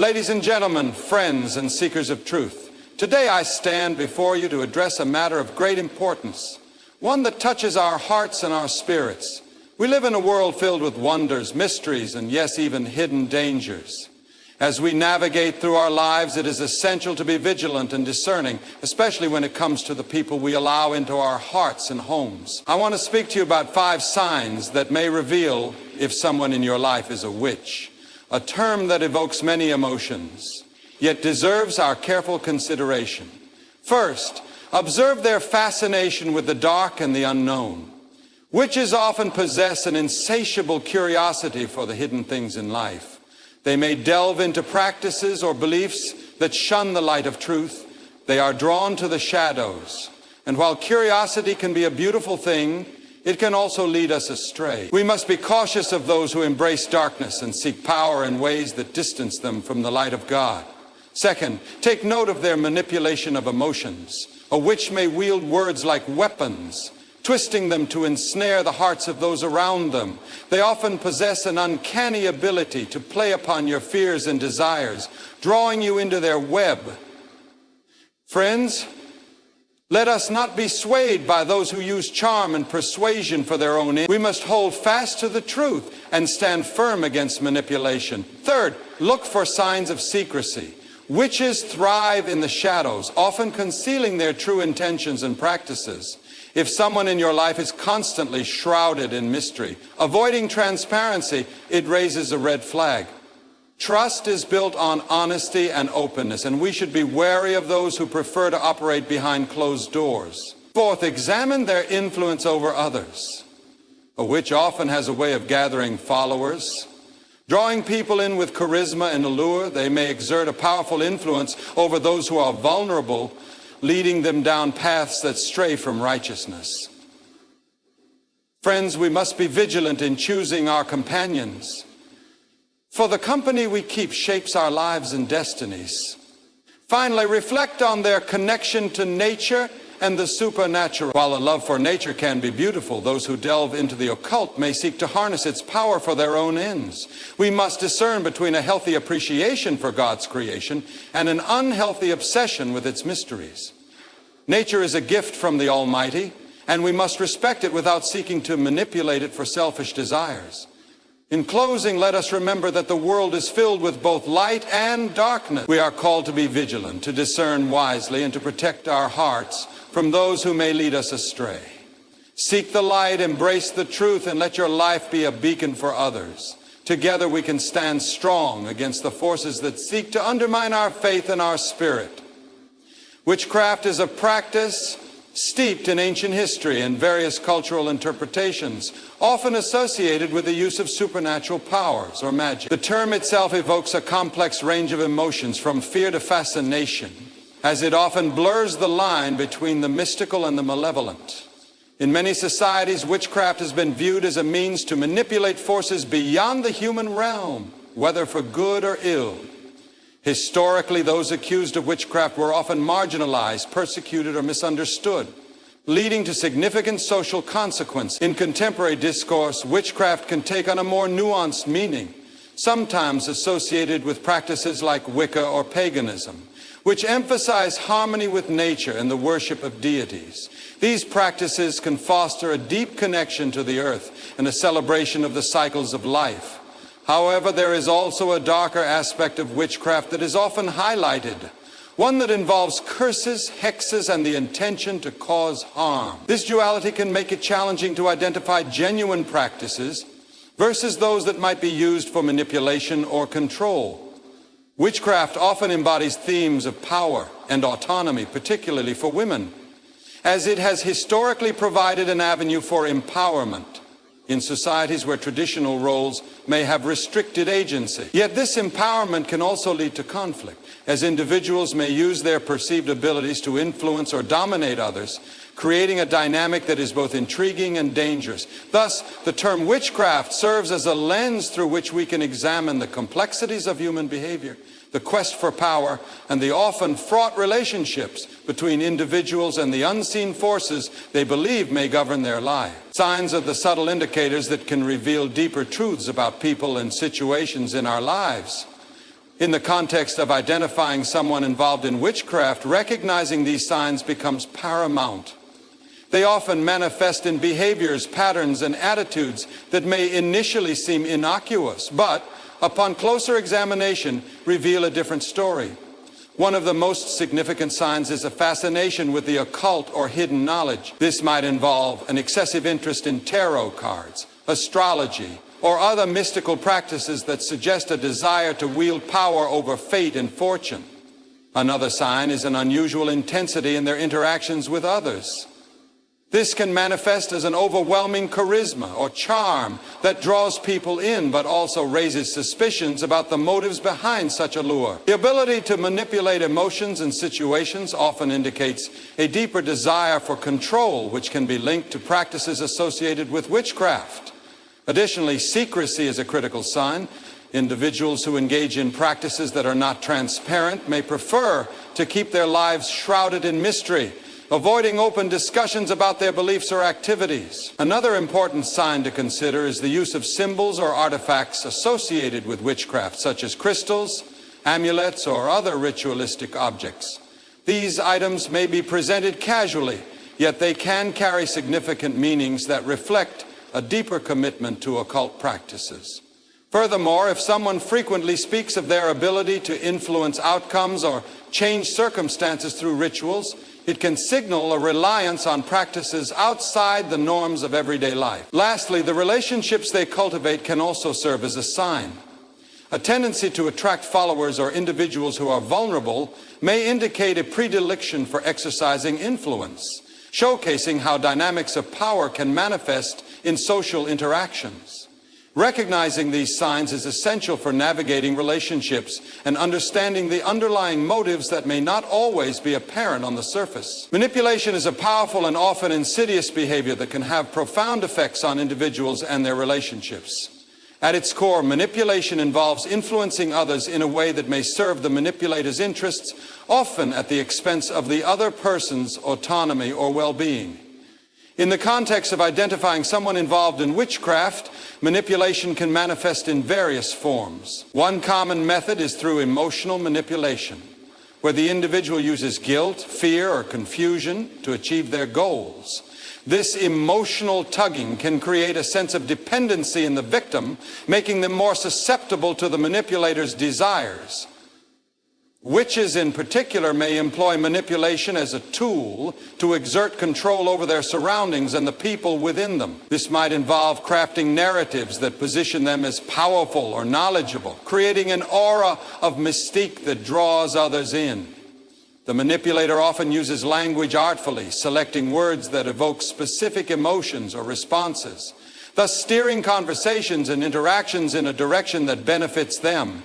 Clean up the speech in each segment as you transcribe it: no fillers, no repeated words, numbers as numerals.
Ladies and gentlemen, friends and seekers of truth, today I stand before you to address a matter of great importance, one that touches our hearts and our spirits. We live in a world filled with wonders, mysteries, and yes, even hidden dangers. As we navigate through our lives, it is essential to be vigilant and discerning, especially when it comes to the people we allow into our hearts and homes. I want to speak to you about 5 signs that may reveal if someone in your life is a witch, a term that evokes many emotions, yet deserves our careful consideration. First, observe their fascination with the dark and the unknown. Witches often possess an insatiable curiosity for the hidden things in life. They may delve into practices or beliefs that shun the light of truth. They are drawn to the shadows. And while curiosity can be a beautiful thing, it can also lead us astray. We must be cautious of those who embrace darkness and seek power in ways that distance them from the light of God. Second, take note of their manipulation of emotions. A witch may wield words like weapons, twisting them to ensnare the hearts of those around them. They often possess an uncanny ability to play upon your fears and desires, drawing you into their web. Friends, let us not be swayed by those who use charm and persuasion for their own ends. We must hold fast to the truth and stand firm against manipulation. Third, look for signs of secrecy. Witches thrive in the shadows, often concealing their true intentions and practices. If someone in your life is constantly shrouded in mystery, avoiding transparency, it raises a red flag. Trust is built on honesty and openness, and we should be wary of those who prefer to operate behind closed doors. Fourth, examine their influence over others. A witch often has a way of gathering followers. Drawing people in with charisma and allure, they may exert a powerful influence over those who are vulnerable, leading them down paths that stray from righteousness. Friends, we must be vigilant in choosing our companions, for the company we keep shapes our lives and destinies. Finally, reflect on their connection to nature and the supernatural. While a love for nature can be beautiful, those who delve into the occult may seek to harness its power for their own ends. We must discern between a healthy appreciation for God's creation and an unhealthy obsession with its mysteries. Nature is a gift from the Almighty, and we must respect it without seeking to manipulate it for selfish desires. In closing, let us remember that the world is filled with both light and darkness. We are called to be vigilant, to discern wisely, and to protect our hearts from those who may lead us astray. Seek the light, embrace the truth, and let your life be a beacon for others. Together we can stand strong against the forces that seek to undermine our faith and our spirit. Witchcraft is a practice steeped in ancient history and various cultural interpretations, often associated with the use of supernatural powers or magic. The term itself evokes a complex range of emotions, from fear to fascination, as it often blurs the line between the mystical and the malevolent. In many societies, witchcraft has been viewed as a means to manipulate forces beyond the human realm, whether for good or ill. Historically, those accused of witchcraft were often marginalized, persecuted, or misunderstood, leading to significant social consequences. In contemporary discourse, witchcraft can take on a more nuanced meaning, sometimes associated with practices like Wicca or paganism, which emphasize harmony with nature and the worship of deities. These practices can foster a deep connection to the earth and a celebration of the cycles of life. However, there is also a darker aspect of witchcraft that is often highlighted, one that involves curses, hexes, and the intention to cause harm. This duality can make it challenging to identify genuine practices versus those that might be used for manipulation or control. Witchcraft often embodies themes of power and autonomy, particularly for women, as it has historically provided an avenue for empowerment in societies where traditional roles may have restricted agency. Yet this empowerment can also lead to conflict, as individuals may use their perceived abilities to influence or dominate others, creating a dynamic that is both intriguing and dangerous. Thus, the term witchcraft serves as a lens through which we can examine the complexities of human behavior, the quest for power, and the often fraught relationships between individuals and the unseen forces they believe may govern their lives. Signs are the subtle indicators that can reveal deeper truths about people and situations in our lives. In the context of identifying someone involved in witchcraft, recognizing these signs becomes paramount. They often manifest in behaviors, patterns, and attitudes that may initially seem innocuous, but upon closer examination reveal a different story. One of the most significant signs is a fascination with the occult or hidden knowledge. This might involve an excessive interest in tarot cards, astrology, or other mystical practices that suggest a desire to wield power over fate and fortune. Another sign is an unusual intensity in their interactions with others. This can manifest as an overwhelming charisma or charm that draws people in, but also raises suspicions about the motives behind such a lure. The ability to manipulate emotions and situations often indicates a deeper desire for control, which can be linked to practices associated with witchcraft. Additionally, secrecy is a critical sign. Individuals who engage in practices that are not transparent may prefer to keep their lives shrouded in mystery, avoiding open discussions about their beliefs or activities. Another important sign to consider is the use of symbols or artifacts associated with witchcraft, such as crystals, amulets, or other ritualistic objects. These items may be presented casually, yet they can carry significant meanings that reflect a deeper commitment to occult practices. Furthermore, if someone frequently speaks of their ability to influence outcomes or change circumstances through rituals, it can signal a reliance on practices outside the norms of everyday life. Lastly, the relationships they cultivate can also serve as a sign. A tendency to attract followers or individuals who are vulnerable may indicate a predilection for exercising influence, showcasing how dynamics of power can manifest in social interactions. Recognizing these signs is essential for navigating relationships and understanding the underlying motives that may not always be apparent on the surface. Manipulation is a powerful and often insidious behavior that can have profound effects on individuals and their relationships. At its core, manipulation involves influencing others in a way that may serve the manipulator's interests, often at the expense of the other person's autonomy or well-being. In the context of identifying someone involved in witchcraft, manipulation can manifest in various forms. One common method is through emotional manipulation, where the individual uses guilt, fear, or confusion to achieve their goals. This emotional tugging can create a sense of dependency in the victim, making them more susceptible to the manipulator's desires. Witches in particular may employ manipulation as a tool to exert control over their surroundings and the people within them. This might involve crafting narratives that position them as powerful or knowledgeable, creating an aura of mystique that draws others in. The manipulator often uses language artfully, selecting words that evoke specific emotions or responses, thus steering conversations and interactions in a direction that benefits them.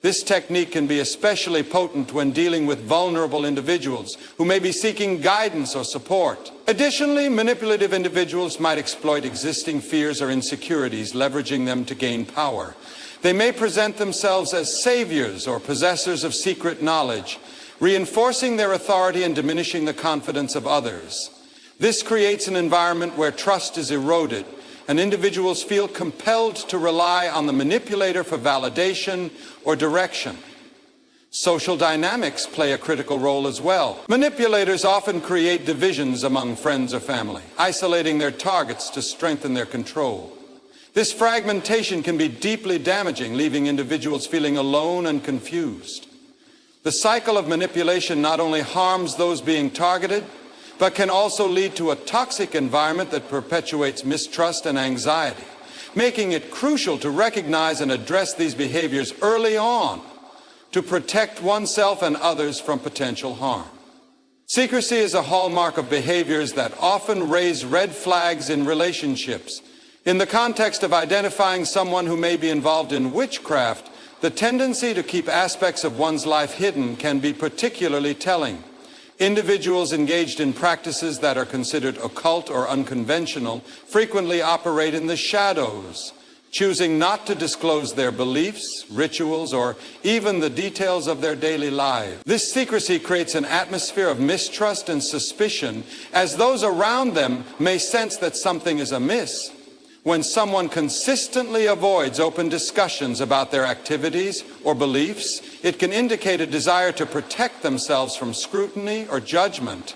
This technique can be especially potent when dealing with vulnerable individuals who may be seeking guidance or support. Additionally, manipulative individuals might exploit existing fears or insecurities, leveraging them to gain power. They may present themselves as saviors or possessors of secret knowledge, reinforcing their authority and diminishing the confidence of others. This creates an environment where trust is eroded, and individuals feel compelled to rely on the manipulator for validation or direction. Social dynamics play a critical role as well. Manipulators often create divisions among friends or family, isolating their targets to strengthen their control. This fragmentation can be deeply damaging, leaving individuals feeling alone and confused. The cycle of manipulation not only harms those being targeted, but can also lead to a toxic environment that perpetuates mistrust and anxiety, making it crucial to recognize and address these behaviors early on to protect oneself and others from potential harm. Secrecy is a hallmark of behaviors that often raise red flags in relationships. In the context of identifying someone who may be involved in witchcraft, the tendency to keep aspects of one's life hidden can be particularly telling. Individuals engaged in practices that are considered occult or unconventional frequently operate in the shadows, choosing not to disclose their beliefs, rituals, or even the details of their daily lives. This secrecy creates an atmosphere of mistrust and suspicion, as those around them may sense that something is amiss. When someone consistently avoids open discussions about their activities or beliefs, it can indicate a desire to protect themselves from scrutiny or judgment.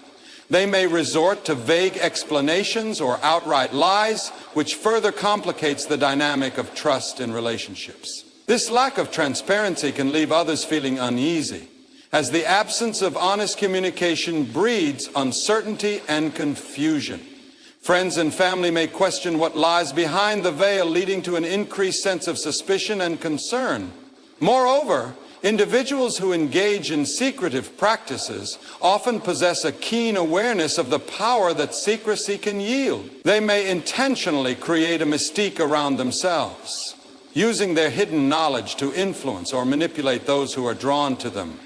They may resort to vague explanations or outright lies, which further complicates the dynamic of trust in relationships. This lack of transparency can leave others feeling uneasy, as the absence of honest communication breeds uncertainty and confusion. Friends and family may question what lies behind the veil, leading to an increased sense of suspicion and concern. Moreover, individuals who engage in secretive practices often possess a keen awareness of the power that secrecy can yield. They may intentionally create a mystique around themselves, using their hidden knowledge to influence or manipulate those who are drawn to them.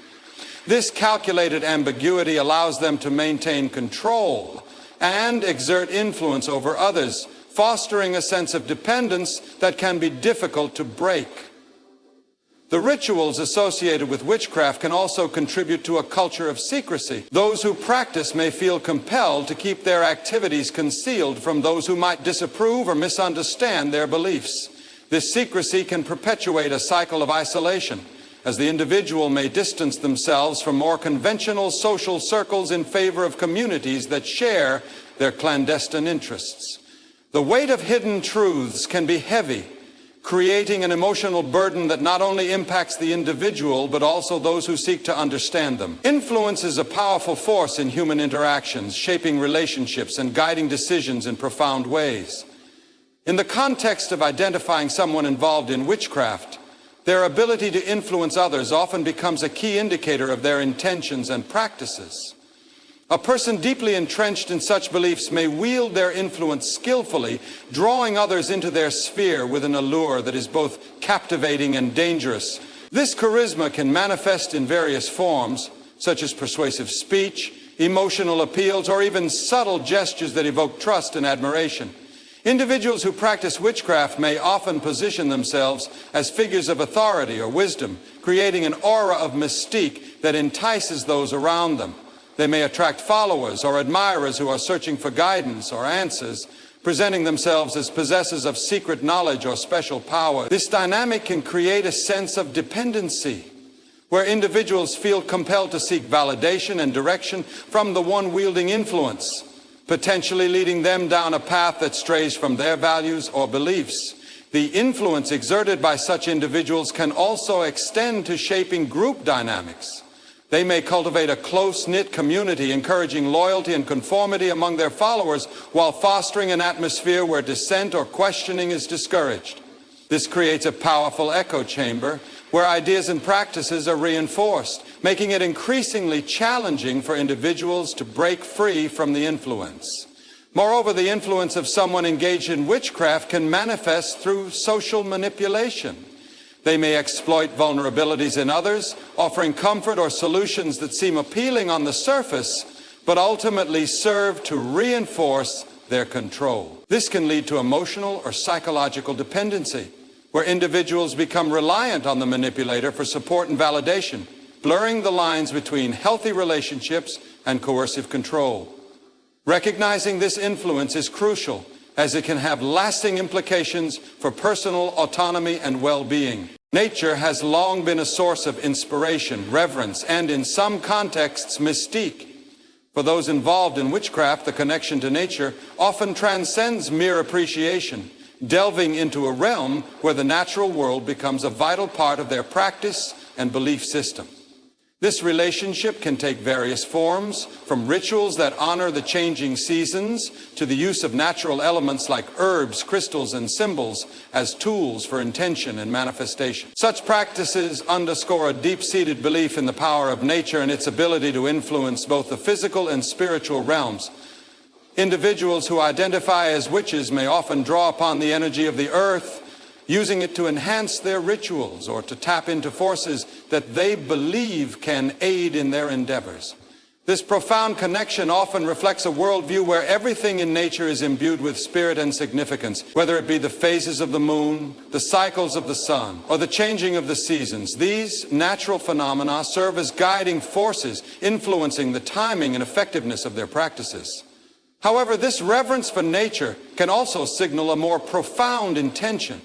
This calculated ambiguity allows them to maintain control and exert influence over others, fostering a sense of dependence that can be difficult to break. The rituals associated with witchcraft can also contribute to a culture of secrecy. Those who practice may feel compelled to keep their activities concealed from those who might disapprove or misunderstand their beliefs. This secrecy can perpetuate a cycle of isolation, as the individual may distance themselves from more conventional social circles in favor of communities that share their clandestine interests. The weight of hidden truths can be heavy, creating an emotional burden that not only impacts the individual, but also those who seek to understand them. Influence is a powerful force in human interactions, shaping relationships and guiding decisions in profound ways. In the context of identifying someone involved in witchcraft, their ability to influence others often becomes a key indicator of their intentions and practices. A person deeply entrenched in such beliefs may wield their influence skillfully, drawing others into their sphere with an allure that is both captivating and dangerous. This charisma can manifest in various forms, such as persuasive speech, emotional appeals, or even subtle gestures that evoke trust and admiration. Individuals who practice witchcraft may often position themselves as figures of authority or wisdom, creating an aura of mystique that entices those around them. They may attract followers or admirers who are searching for guidance or answers, presenting themselves as possessors of secret knowledge or special power. This dynamic can create a sense of dependency, where individuals feel compelled to seek validation and direction from the one wielding influence, potentially leading them down a path that strays from their values or beliefs. The influence exerted by such individuals can also extend to shaping group dynamics. They may cultivate a close-knit community, encouraging loyalty and conformity among their followers, while fostering an atmosphere where dissent or questioning is discouraged. This creates a powerful echo chamber where ideas and practices are reinforced, making it increasingly challenging for individuals to break free from the influence. Moreover, the influence of someone engaged in witchcraft can manifest through social manipulation. They may exploit vulnerabilities in others, offering comfort or solutions that seem appealing on the surface, but ultimately serve to reinforce their control. This can lead to emotional or psychological dependency, where individuals become reliant on the manipulator for support and validation, blurring the lines between healthy relationships and coercive control. Recognizing this influence is crucial, as it can have lasting implications for personal autonomy and well-being. Nature has long been a source of inspiration, reverence, and in some contexts, mystique. For those involved in witchcraft, the connection to nature often transcends mere appreciation, delving into a realm where the natural world becomes a vital part of their practice and belief system. This relationship can take various forms, from rituals that honor the changing seasons to the use of natural elements like herbs, crystals, and symbols as tools for intention and manifestation. Such practices underscore a deep-seated belief in the power of nature and its ability to influence both the physical and spiritual realms. Individuals who identify as witches may often draw upon the energy of the earth, using it to enhance their rituals or to tap into forces that they believe can aid in their endeavors. This profound connection often reflects a worldview where everything in nature is imbued with spirit and significance, whether it be the phases of the moon, the cycles of the sun, or the changing of the seasons. These natural phenomena serve as guiding forces, influencing the timing and effectiveness of their practices. However, this reverence for nature can also signal a more profound intention.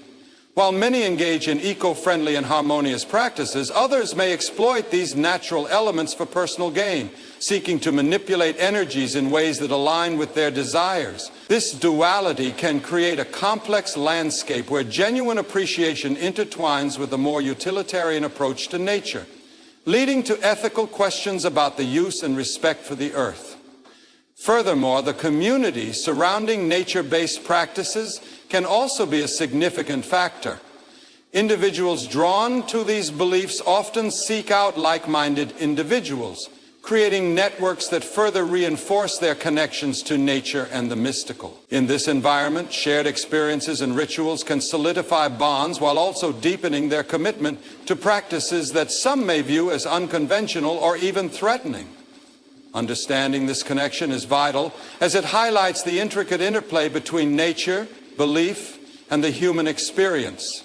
While many engage in eco-friendly and harmonious practices, others may exploit these natural elements for personal gain, seeking to manipulate energies in ways that align with their desires. This duality can create a complex landscape where genuine appreciation intertwines with a more utilitarian approach to nature, leading to ethical questions about the use and respect for the earth. Furthermore, the community surrounding nature-based practices can also be a significant factor. Individuals drawn to these beliefs often seek out like-minded individuals, creating networks that further reinforce their connections to nature and the mystical. In this environment, shared experiences and rituals can solidify bonds while also deepening their commitment to practices that some may view as unconventional or even threatening. Understanding this connection is vital as it highlights the intricate interplay between nature, belief, and the human experience.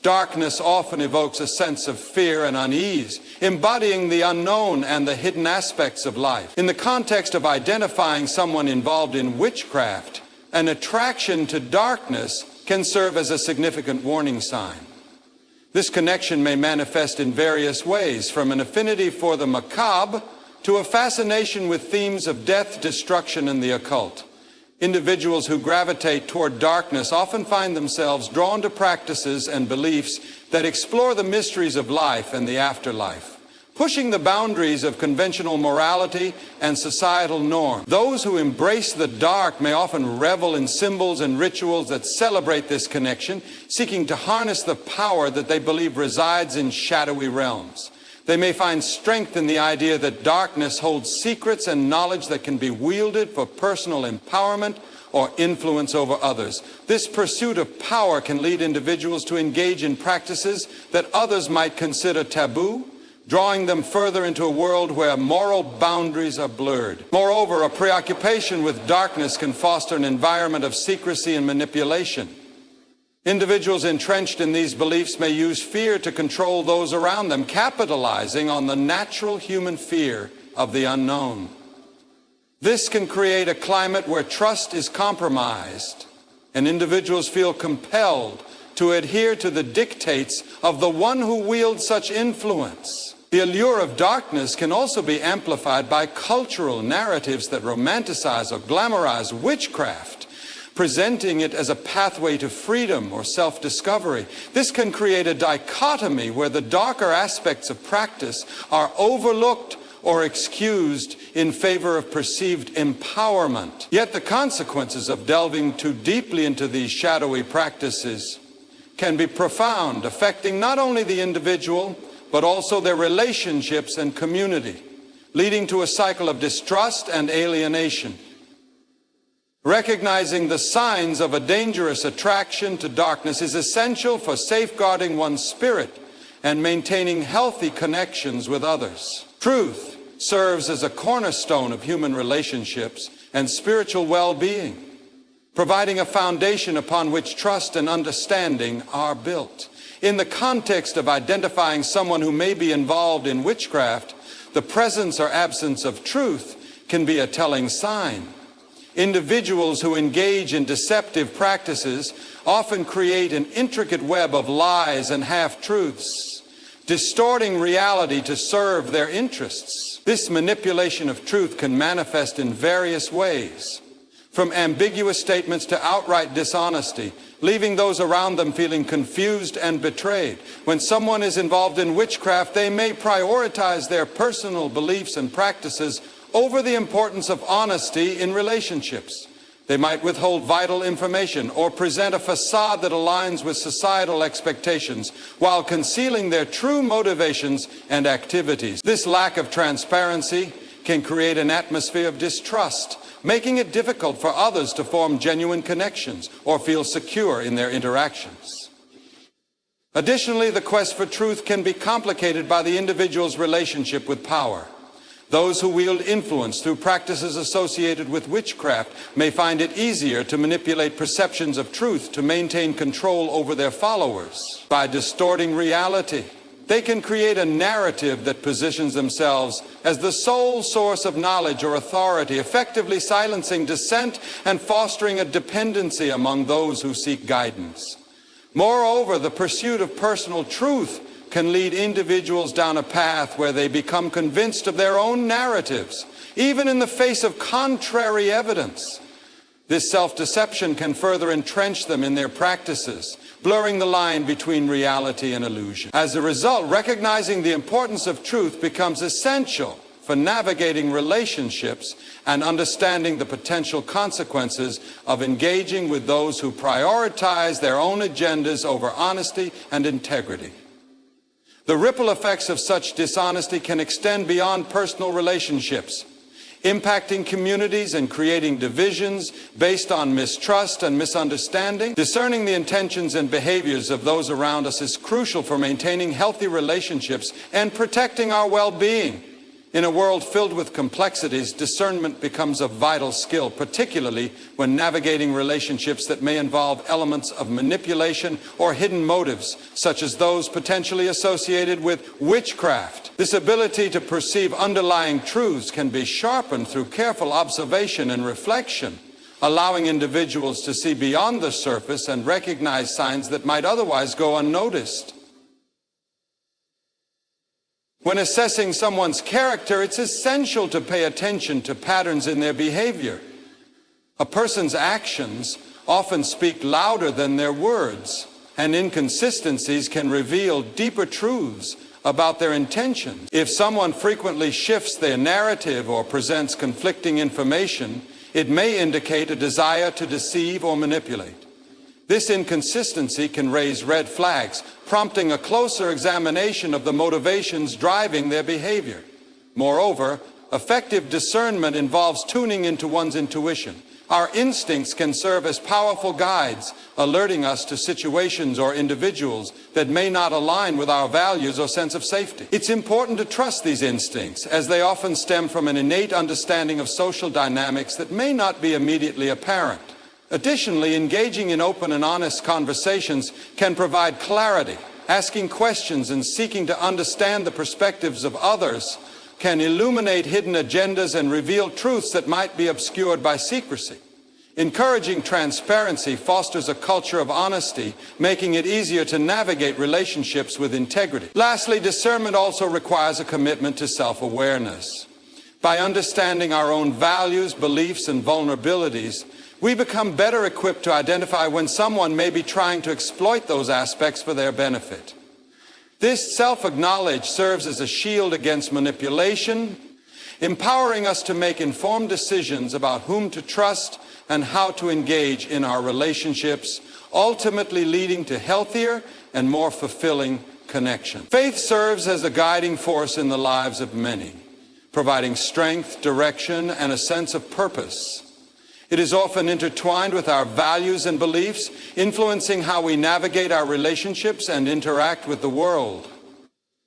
Darkness often evokes a sense of fear and unease, embodying the unknown and the hidden aspects of life. In the context of identifying someone involved in witchcraft, an attraction to darkness can serve as a significant warning sign. This connection may manifest in various ways, from an affinity for the macabre to a fascination with themes of death, destruction, and the occult. Individuals who gravitate toward darkness often find themselves drawn to practices and beliefs that explore the mysteries of life and the afterlife, pushing the boundaries of conventional morality and societal norms. Those who embrace the dark may often revel in symbols and rituals that celebrate this connection, seeking to harness the power that they believe resides in shadowy realms. They may find strength in the idea that darkness holds secrets and knowledge that can be wielded for personal empowerment or influence over others. This pursuit of power can lead individuals to engage in practices that others might consider taboo, drawing them further into a world where moral boundaries are blurred. Moreover, a preoccupation with darkness can foster an environment of secrecy and manipulation. Individuals entrenched in these beliefs may use fear to control those around them, capitalizing on the natural human fear of the unknown. This can create a climate where trust is compromised, and individuals feel compelled to adhere to the dictates of the one who wields such influence. The allure of darkness can also be amplified by cultural narratives that romanticize or glamorize witchcraft, presenting it as a pathway to freedom or self-discovery. This can create a dichotomy where the darker aspects of practice are overlooked or excused in favor of perceived empowerment. Yet the consequences of delving too deeply into these shadowy practices can be profound, affecting not only the individual, but also their relationships and community, leading to a cycle of distrust and alienation. Recognizing the signs of a dangerous attraction to darkness is essential for safeguarding one's spirit and maintaining healthy connections with others. Truth serves as a cornerstone of human relationships and spiritual well-being, providing a foundation upon which trust and understanding are built. In the context of identifying someone who may be involved in witchcraft, the presence or absence of truth can be a telling sign. Individuals who engage in deceptive practices often create an intricate web of lies and half-truths, distorting reality to serve their interests. This manipulation of truth can manifest in various ways, from ambiguous statements to outright dishonesty, leaving those around them feeling confused and betrayed. When someone is involved in witchcraft, they may prioritize their personal beliefs and practices over the importance of honesty in relationships. They might withhold vital information or present a facade that aligns with societal expectations while concealing their true motivations and activities. This lack of transparency can create an atmosphere of distrust, making it difficult for others to form genuine connections or feel secure in their interactions. Additionally, the quest for truth can be complicated by the individual's relationship with power. Those who wield influence through practices associated with witchcraft may find it easier to manipulate perceptions of truth to maintain control over their followers. By distorting reality, They can create a narrative that positions themselves as the sole source of knowledge or authority, effectively silencing dissent and fostering a dependency among those who seek guidance. Moreover, the pursuit of personal truth can lead individuals down a path where they become convinced of their own narratives, even in the face of contrary evidence. This self-deception can further entrench them in their practices, blurring the line between reality and illusion. As a result, recognizing the importance of truth becomes essential for navigating relationships and understanding the potential consequences of engaging with those who prioritize their own agendas over honesty and integrity. The ripple effects of such dishonesty can extend beyond personal relationships, impacting communities and creating divisions based on mistrust and misunderstanding. Discerning the intentions and behaviors of those around us is crucial for maintaining healthy relationships and protecting our well-being. In a world filled with complexities, discernment becomes a vital skill, particularly when navigating relationships that may involve elements of manipulation or hidden motives, such as those potentially associated with witchcraft. This ability to perceive underlying truths can be sharpened through careful observation and reflection, allowing individuals to see beyond the surface and recognize signs that might otherwise go unnoticed. When assessing someone's character, it's essential to pay attention to patterns in their behavior. A person's actions often speak louder than their words, and inconsistencies can reveal deeper truths about their intentions. If someone frequently shifts their narrative or presents conflicting information, it may indicate a desire to deceive or manipulate. This inconsistency can raise red flags, prompting a closer examination of the motivations driving their behavior. Moreover, effective discernment involves tuning into one's intuition. Our instincts can serve as powerful guides, alerting us to situations or individuals that may not align with our values or sense of safety. It's important to trust these instincts, as they often stem from an innate understanding of social dynamics that may not be immediately apparent. Additionally, engaging in open and honest conversations can provide clarity. Asking questions and seeking to understand the perspectives of others can illuminate hidden agendas and reveal truths that might be obscured by secrecy. Encouraging transparency fosters a culture of honesty, making it easier to navigate relationships with integrity. Lastly, discernment also requires a commitment to self-awareness. By understanding our own values, beliefs, and vulnerabilities, we become better equipped to identify when someone may be trying to exploit those aspects for their benefit. This self-knowledge serves as a shield against manipulation, empowering us to make informed decisions about whom to trust and how to engage in our relationships, ultimately leading to healthier and more fulfilling connection. Faith serves as a guiding force in the lives of many, providing strength, direction, and a sense of purpose. It is often intertwined with our values and beliefs, influencing how we navigate our relationships and interact with the world.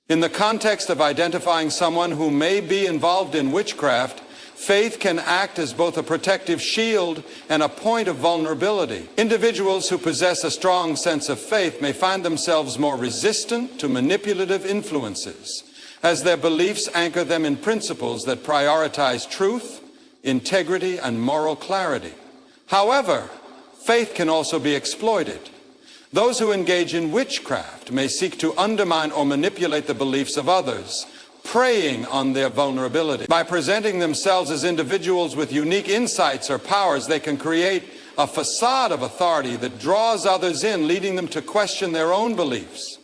In the context of identifying someone who may be involved in witchcraft, faith can act as both a protective shield and a point of vulnerability. Individuals who possess a strong sense of faith may find themselves more resistant to manipulative influences, as their beliefs anchor them in principles that prioritize truth, integrity, and moral clarity. However, faith can also be exploited. Those who engage in witchcraft may seek to undermine or manipulate the beliefs of others, preying on their vulnerability. By presenting themselves as individuals with unique insights or powers, they can create a facade of authority that draws others in, leading them to question their own beliefs.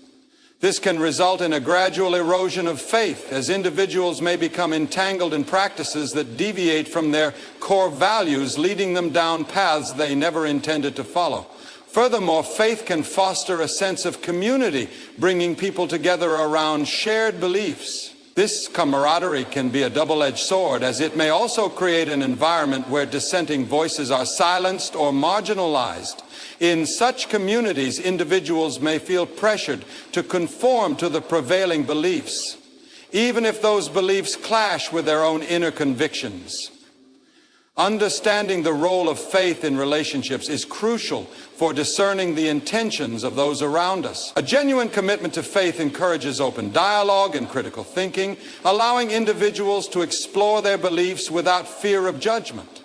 This can result in a gradual erosion of faith, as individuals may become entangled in practices that deviate from their core values, leading them down paths they never intended to follow. Furthermore, faith can foster a sense of community, bringing people together around shared beliefs. This camaraderie can be a double-edged sword, as it may also create an environment where dissenting voices are silenced or marginalized. In such communities, individuals may feel pressured to conform to the prevailing beliefs, even if those beliefs clash with their own inner convictions. Understanding the role of faith in relationships is crucial for discerning the intentions of those around us. A genuine commitment to faith encourages open dialogue and critical thinking, allowing individuals to explore their beliefs without fear of judgment.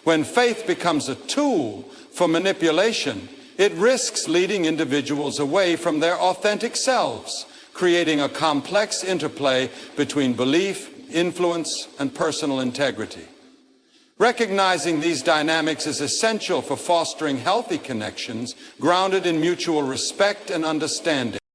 When faith becomes a tool for manipulation, it risks leading individuals away from their authentic selves, creating a complex interplay between belief, influence, and personal integrity. Recognizing these dynamics is essential for fostering healthy connections grounded in mutual respect and understanding.